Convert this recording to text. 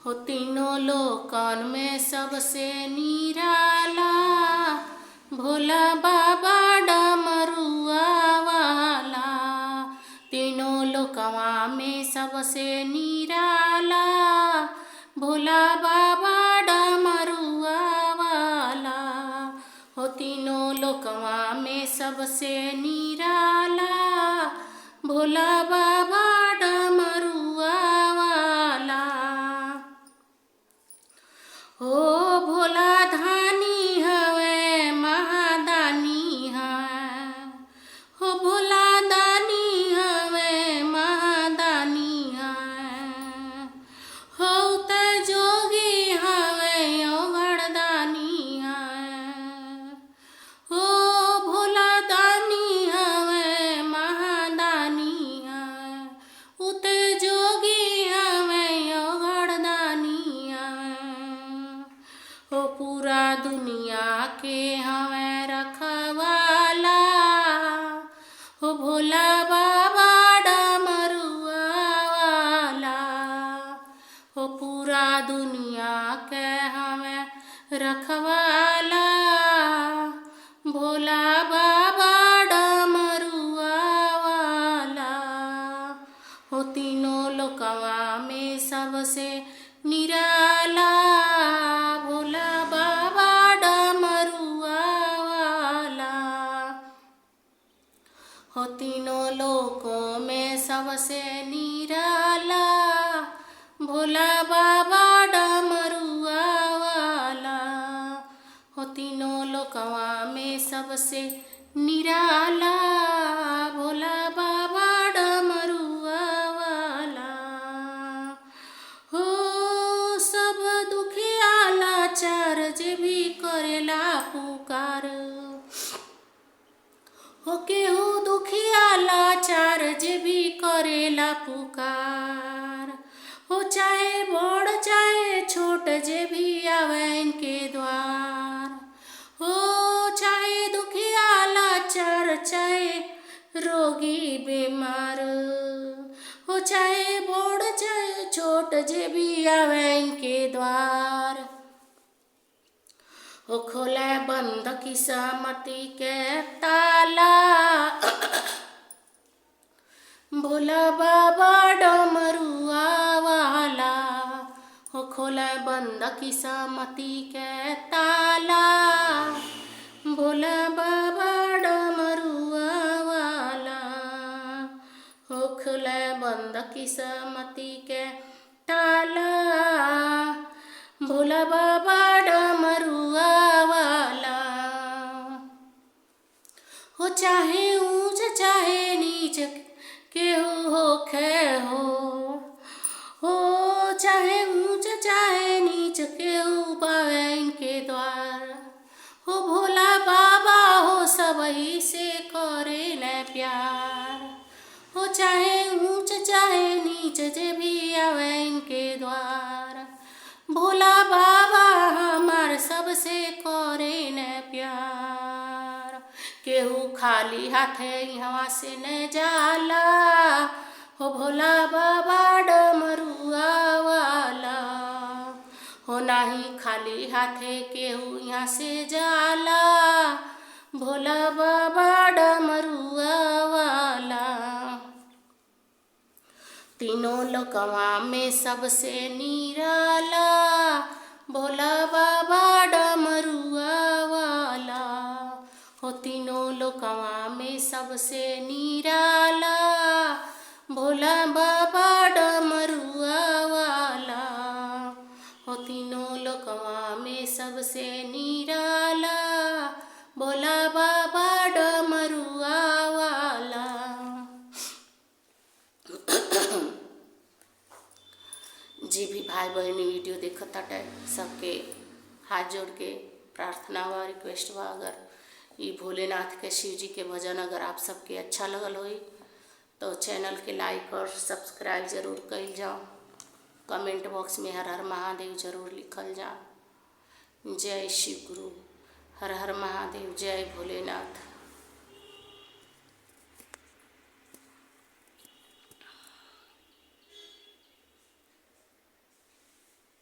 हो तीनों लोकन में सबसे निराला भोला बाबा डमरुआ वाला। तीनों लोकवा में सबसे निराला भोला बाबा डमरुआ वाला। हो तीनों लोकवा में सबसे निराला भोला बाबा डमरुआ वाला। हो भोला धानी हवे महादानी है। हो भोला दानी हवे महादानी है। हो त जोगी हवे औगड़दानी है। हो भोला दानी हवे महादानी है। उत जोगी हवे औगड़दानी है। हो पूरा दुनिया के हमें रखवाला हो भोला बाबा डमरुआ वाला। हो पूरा दुनिया के हमें रखवाला भोला बाबा डमरुआ वाला। हो तीनों लोकवा में सबसे निराला भोला बाबा डमरुआ वाला। हो तीनों लोकों में सबसे निराला भोला बाबा डमरुआ वाला। हो तीनों लोकवा में सबसे निराला भोला बाबा डमरुआ वाला। हो सब दुखिया लाचार जे भी करेला पुकार। हो केहू दुखिया लाचार जे भी करेला पुकार। हो चाहे बड़ चाहे छोट जे भी आवे इनके द्वार। हो चाहे दुखिया लाचार चाहे रोगी बीमार। हो चाहे बड़ चाहे छोट जे भी आवे इनके द्वार। हो खोले बंद किस्मती के ताला भोला बाबा डमरुआ वाला। हो खोले बंद किस्मती के ताला भोला बाबा डमरुआ वाला। हो खोले बंद किस्मती के ताला भोला बाबा डमरुआ वाला। हो चाहे ऊंच चाहे नीच केहू होखे हो। हो चाहे ऊंच चाहे नीच केहू पावे इनके द्वार। हो भोला बाबा हो सबही से करे न प्यार। हो चाहे ऊंच चाहे नीच जे भी आवे इनके द्वार। भोला बाबा हमार सबसे करे न प्यार। केहू खाली हाथे यहाँ से न जाला हो भोला बाबा डमरुआ वाला। हो नाही खाली हाथे केहू यहाँ से जाला भोला बाबा डमरुआ वाला। तीनों लोकवा में सबसे निराला भोला बाबा डमरुआ वाला। हो तीनों लोकवा में सबसे निराला भोला बाबा डमरुआ वाला। हो तीनों लोकवा में सबसे निराला भोला बाबा डमरुआ वाला। जी भी भाई बहनी वीडियो देखत हटे सबके हाथ जोड़ के प्रार्थना व रिक्वेस्ट बा, अगर ये भोलेनाथ के शिव जी के भजन अगर आप सबके अच्छा लगल होई तो चैनल के लाइक और सब्सक्राइब जरूर कइल जाओ। कमेंट बॉक्स में हर हर महादेव जरूर लिखल जाओ। जय शिव गुरु, हर हर महादेव, जय भोलेनाथ।